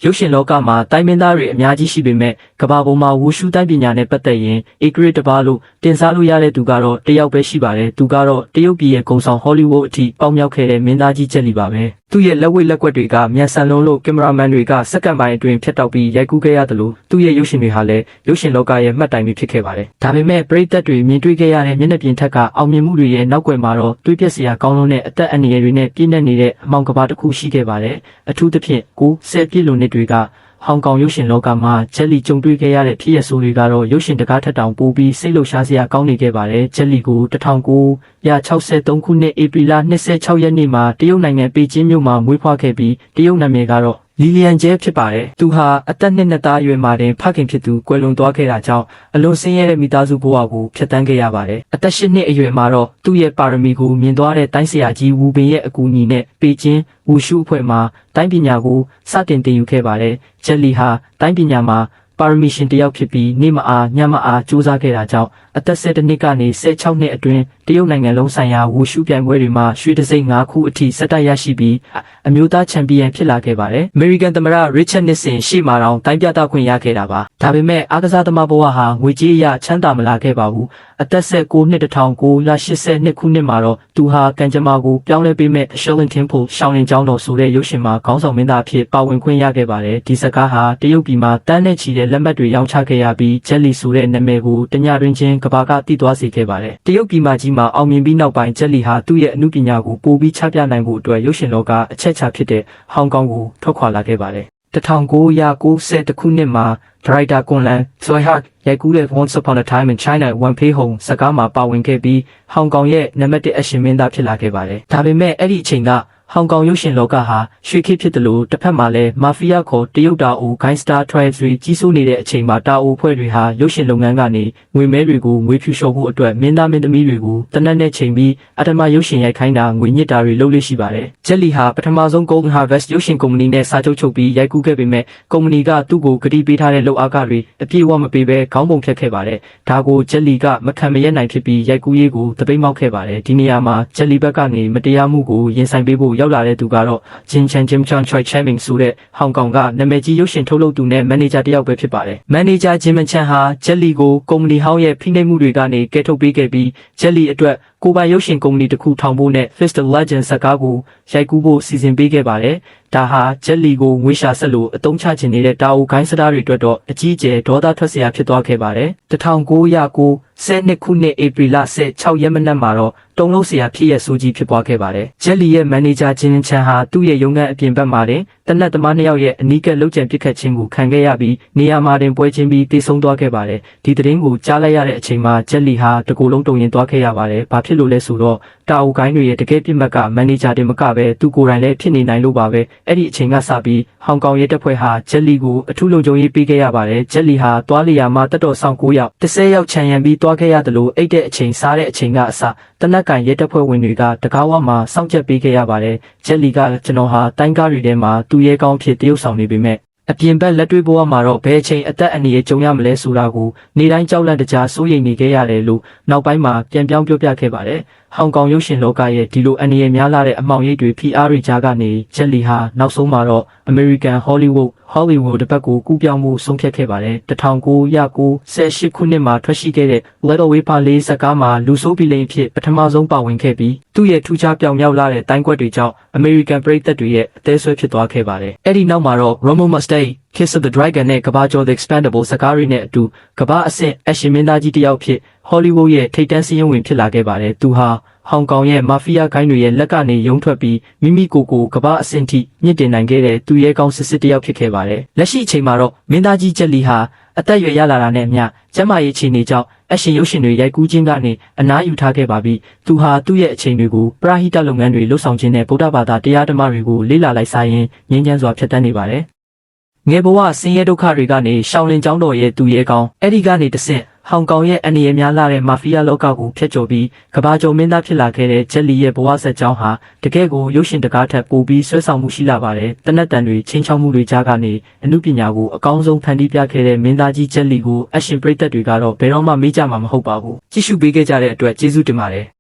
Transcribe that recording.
ရုပ်ရှင်လောကမှာတိုင်းမင်းသားတွေအများကြီးရှိပေမဲ့ကမ္ဘာပေါ်မှာဝူရှုတိုင်းပညာနဲ့ပတ်သက်ရင်ဧကရစ်တပါလို့တင်စားလို့ရတဲ့သူကတော့တယောက်ပဲရှိပါတယ်သူကတော့တရုတ်ပြည်ရဲ့ဂုံဆောင်ဟောလိဝုဒ်အထိပေါက်မြောက်ခဲ့တဲ့မင်းသားကြီးဂျက်လီပါပဲသူ့ရဲ့လက်ဝိတ်လက်ကွက်တွေကမြန်ဆန်လုံးလို့ကင်မရာမန်တွေကစက္ကန့်ပိုင်းအတွင်းဖြတ်တောက်ပြီးရိုက်ကူးခဲ့ရတယ်လို့သူ့ရဲ့ရုပ်ရှင်တွေဟာလည်းရုပ်ရှင်လောကရဲ့မှတ်တိုင်ပြီးဖြစ်ခဲ့ပါတယ်ဒါပေမဲ့ပရိသတ်တွေမြင်တွေ့ခဲ့ရတဲ့မျက်နှာပြင်ထက်ကအောင်မြင်မှုတွေရဲ့နောက်ွယ်မှာတော့တွေးပြစရာကောင်းလုံးတဲ့အသက်အန္တရာယ်တွေနဲ့ပြည့်နှက်နေတဲ့အမောင်ကဘာတစ်ခုရှိခဲ့ပါတယ်အထူးသဖြင့်10 ပြည့်လွန်နှစ်တွေကဟောင်ကောင်ရုပ်ရှင်လောကမှာဂျက်လီကြုံတွေ့ခဲ့ရတဲ့ဖြစ်ရဆိုးတွေကတော့ရုပ်ရှင်တကားထက်တောင်ပိုပြီးစိတ်လှုပ်ရှားစရာကောင်းနေခဲ့ပါတယ်ဂျက်လီကို1963ခုနှစ်ဧပြီလ26ရက်နေ့မှာတရုတ်နိုင်ငံပေကျင်းမြို့မှာမွေးဖွားခဲ့ပြီးတရုတ်နာမည်ကတော့လီလီယန်ကျဲဖြစ်ပါတယ်သူဟာအသက်နှစ်သားအရွယ်မှာတင်ဖခင်ဖြစ်သူကွယ်လွန်သွားခဲ့တာကြောင့်အလွန်ဆင်းရဲတဲ့မိသားစုဘဝကိုဖျက်ဆီးခဲ့ရပါတယ်အသက်8နှစ်အရွယ်မှာတော့သူ့ရဲ့ပါရမီကိုမြင်သွားတဲ့တိုင်းဆရာကြီးဝူပင်ရဲ့အကူအညီနဲ့ပေကျင်းဝူရှုအဖွဲ့မှာတိုင်းပညာကိုစတင်သင်ယူခဲ့ပါတယ်ဂျက်လီဟာတိုင်းပညာမှာပါရမီရှင်တယောက်ဖြစ်ပြီးနေ့မအားညမအားစူးစမ်းခဲ့တာကြောင့်အသက်17နှစ်ကနေ16နှစ်အတွင်းတရုတ်နိုင်ငံလုံးဆိုင်ရာဝူရှုပြိုင်ပွဲတွေမှာရွှေတံဆိပ်5ခုအထိဆက်တိုက်ရရှိပြီးအမျိုးသားချန်ပီယံဖြစ်လာခဲ့ပါတယ်။ American သမ္မတ Richard Nixon ရှေ့မှာတောင်တိုင်းပြသခွင့်ရခဲ့တာပါ။ဒါပေမဲ့အားကစားသမားဘဝဟာငွေကြေးအရချမ်းသာမလာခဲ့ပါဘူး။အသက်19နှစ်1982ခုနှစ်မှာတော့သူဟာကံကြမ္မာကိုပြောင်းလဲပေးမဲ့ Shaolin Temple ရှောင်းလင်ကျောင်းတော်ဆိုတဲ့ရုပ်ရှင်မှာခေါင်းဆောင်မင်းသားအဖြစ်ပါဝင်ခွင့်ရခဲ့ပါတယ်။ဒီစကားဟာတရုတ်ပြည်မှာတန်းနဲ့ချီတဲ့လက်မှတ်တွေရောင်းချခဲ့ရပြီးဂျက်လီဆိုတဲ့နာမည်ကိုတညတွင်ချင်းကဘာကတည်သွားစေခဲ့ပါတယ်။တရုတ်ပြည်မှာကြီးမှာအောင်မြင်ပြီးနောက်ပိုင်းဂျက်လီဟာသူ့ရဲ့အမှုပညာကိုပိုပြီးချပြနိုင်ဖို့အတွက်ရုပ်ရှင်လောကအချက်ချာဖြစ်တဲ့ဟောင်ကောင်ကိုထွက်ခွာလာခဲ့ပါတယ်။1990ခုနှစ်မှာဒါရိုက်တာကွန်လန်ဇွိုင်ဟတ်ရိုက်ကူးတဲ့ Once Upon a Time in China ဝန်ဖေးဟုံစကားမှာပါဝင်ခဲ့ပြီးဟောင်ကောင်ရဲ့နံပါတ်1အရှင်မင်းသားဖြစ်လာခဲ့ပါတယ်။ဒါပေမဲ့အဲ့ဒီအချိန်ကဟောင်ကောင်ရုပ်ရှင်လောကဟာရွှေခေတ်ဖြစ်တယ်လို့တစ်ဖက်မှာလည်းမာဖီးယားခေါ်တရုတ်တာအိုဂိုင်းစတာထရိုင်တွေကြီးစိုးနေတဲ့အချိန်မှာတာအိုဖွဲ့တွေဟာရုပ်ရှင်လုပ်ငန်းကနေငွေမဲတွေကိုငွေဖြူလျှော်ဖို့အတွက်မင်းသားမင်းသမီးတွေကိုတနက်နဲ့ချိန်ပြီးအထမရုပ်ရှင်ရိုက်ခိုင်းတာငွေညစ်တာတွေလုပ်လို့ရှိပါတယ်ဂျက်လီဟာပထမဆုံး Golden Harvest ရုပ်ရှင်ကုမ္ပဏီနဲ့စာချုပ်ချုပ်ပြီးရိုက်ကူးခဲ့ပေမဲ့ကုမ္ပဏီကသူ့ကိုကတိပေးထားတဲ့လုပ်အားခတွေအပြည့်အဝမပေးဘဲခေါင်းပုံဖြတ်ခဲ့ပါတယ်ဒါကိုဂျက်လီကမခံမရနိုင်ဖြစ်ပြီးရိုက်ကူးရေးကိုတပိတ်မောက်ခဲ့ပါတယ်ဒီနေရာမှာဂျက်လီဘက်ကနေမတရားမှုကိုရင်ဆိုင်ပေးဖို့ရောက်လာတဲ့သူကတော့ဂျင်ချန်ဂျင်ချန်ချွိုင်ချန်မင်းဆိုတဲ့ဟောင်ကောင်ကနာမည်ကြီးရုပ်ရှင်ထုတ်လုပ်သူနဲ့မန်နေဂျာတယောက်ပဲဖြစ်ပါတယ်။မန်နေဂျာဂျင်မန်ချန်ဟာဂျက်လီကိုကုမ္ပဏီဟောင်းရဲ့ဖိနှိပ်မှုတွေကနေကယ်ထုတ်ပေးခဲ့ပြီးဂျက်လီအတွက်ကိုပိုင်ရုပ်ရှင်ကုမ္ပဏီတစ်ခုထောင်ဖို့နဲ့ Fist of Legend ဇာတ်ကားကိုရိုက်ကူးဖို့စီစဉ်ပေးခဲ့ပါတယ်။ဒါဟာဂျက်လီကိုငွေရှာဆက်လို့အသုံးချခြင်းနေတဲ့တာအိုဂိုင်းစတားတွေအတွက်တော့အကြီးအကျယ်ဒေါသထွက်စရာဖြစ်သွားခဲ့ပါတယ်။1992ခုနှစ်ဧပြီလ16ရက်နေ့မှာတော့တုံးလုံးစရာဖြစ်ရဆိုးကြီးဖြစ်ပွားခဲ့ပါတယ်။ဂျက်လီရဲ့မန်နေဂျာဂျင်ချန်ဟာသူ့ရဲ့ရုံးခန်းအပြင်ဘက်မှာတင်တနက်သမား2ယောက်ရဲ့အနီးကပ်လှုပ်ကြံပစ်ခတ်ခြင်းကိုခံခဲ့ရပြီးနေရာမှာတင်ပွဲချင်းပြီးတေဆုံးသွားခဲ့ပါတယ်။ဒီသတင်းကိုကြားလိုက်ရတဲ့အချိန်မှာဂျက်လီဟာတကူလုံးတုံရင်သွားခဲ့ရပါတယ်။ဘာဖြစ်လို့လဲဆိုတော့တာအိုဂိုင်းတွေရဲ့တကယ်ပြစ်မှတ်ကမန်နေဂျာတင်မကပဲသူကိုယ်တိုင်လည်းဖြစ်နေနိုင်လို့ပါပဲ။အဲ့ဒီအချိန်ကစပြီးဟောင်ကောင်ရဲ့တပ်ဖွဲ့ဟာဂျက်လီကိုအထူးလုံခြုံရေးပေးခဲ့ရပါတယ်။ဂျက်လီဟာတွားလျာမှာတက်တော်ဆောင်9ယောက်10ယောက်ခြံရံပြီးတွားခဲ့ရတယ်လို့အိတ်တဲ့အချိန်စားတဲ့အချိန်ကအစတနက်ကန်ရဲတပ်ဖွဲ့ဝင်တွေကတကားဝမှာစောင့်ကြပ်ပေးခဲ့ရပါတယ်ဂျက်လီကကျွန်တော်ဟာတိုင်းကားတွေထဲမှာသူ့ရဲကောင်းဖြစ်တရုပ်ဆောင်နေပေမဲ့အပြင်ဘက်လက်တွေ့ဘဝမှာတော့ဘယ်အချိန်အသက်အန္တရာယ်ကြုံရမလဲဆိုတာကိုနေတိုင်းကြောက်လန့်တကြားစိုးရိမ်နေခဲ့ရတယ်လို့နောက်ပိုင်းမှာပြန်ပြောင်းပြောပြခဲ့ပါတယ်ဟောင်ကောင်ရုပ်ရှင်လောကရဲ့ဒီလိုအန္တရာယ်များလာတဲ့အမှောင်ရိပ်တွေ PR တွေကြားကနေဂျက်လီဟာနောက်ဆုံးမှာတော့ American Hollywood တပတ်ကိုကူးပြောင်းမှုဆုံးဖြတ်ခဲ့ပါတယ်1998ခုနှစ်မှာထွက်ရှိခဲ့တဲ့ Little Weeper လေးဇာတ်ကားမှာလူဆိုးပီလိန်ဖြစ်ပထမဆုံးပါဝင်ခဲ့ပြီးသူ့ရဲ့ထူးခြားပြောင်မြောက်လာတဲ့တိုင်းကွက်တွေကြောင့် American ပရိသတ်တွေရဲ့အသေးဆွဲဖြစ်သွားခဲ့ပါတယ်အဲ့ဒီနောက်မှာတော့ Romo Mustang Kiss of the Dragon နဲ့ကဘာကျော် The Expendable ဇာတ်ကားတွေနဲ့အတူကဘာအဆင့်အရှင်မင်းသားကြီးတစ်ယောက်ဖြစ် Hollywood ရဲ့ထိပ်တန်းစည်းရုံးဝင်ဖြစ်လာခဲ့ပါတယ်သူဟာဟောင်ကောင်ရဲ့မာဖီးယားဂိုင်းတွေရဲ့လက်ကနေရုံထွက်ပြီးမိမိကိုယ်ကိုကဘာအဆင့်ထိမြင့်တင်နိုင်ခဲ့တဲ့သူရဲကောင်းစစ်တစ်ယောက်ဖြစ်ခဲ့ပါတယ်လက်ရှိအချိန်မှာတော့မင်းသားကြီးဂျက်လီဟာအသက်အရွယ်ရလာတာနဲ့အမျှကျန်းမာရေးအခြေအနေကြောင့်အရှင်ရုပ်ရှင်တွေရိုက်ကူးခြင်းကနေအနားယူထားခဲ့ပါပြီသူဟာသူ့ရဲ့အချိန်တွေကိုပရာဟိတလုပ်ငန်းတွေလှုပ်ဆောင်ခြင်းနဲ့ဗုဒ္ဓဘာသာတရားဓမ္မတွေကိုလေ့လာလိုက်စားရင်းငြိမ်းချမ်းစွာဖြတ်သန်းနေပါတယ်ငယ်ဘဝဆင်းရဲဒုက္ခတွေကနေရှောင်လင်ကျောင်းတော်ရဲ့သူရဲကောင်းအဲ့ဒီကနေတဆင့်ဟောင်ကောင်ရဲ့အန္တရာယ်များလာတဲ့မာဖီးယားလောကကိုဖျက်ချော်ပြီးကဘာကျော်မင်းသားဖြစ်လာခဲ့တဲ့ဂျက်လီရဲ့ဘဝဆက်ကြောင်းဟာတကယ်ကိုရုပ်ရှင်တကားထက်ပိုပြီးဆွဲဆောင်မှုရှိလာပါတယ်တနက်တန်တွေချင်းချောင်းမှုတွေကြားကနေအမှုပညာကိုအကောင်းဆုံးဖန်တီးပြခဲ့တဲ့မင်းသားကြီးဂျက်လီကိုအရှင်ပရိသတ်တွေကတော့ဘယ်တော့မှမေ့ကြမှာမဟုတ်ပါဘူးကြည့်ရှုပေးခဲ့ကြတဲ့အတွက်ကျေးဇူးတင်ပါတယ်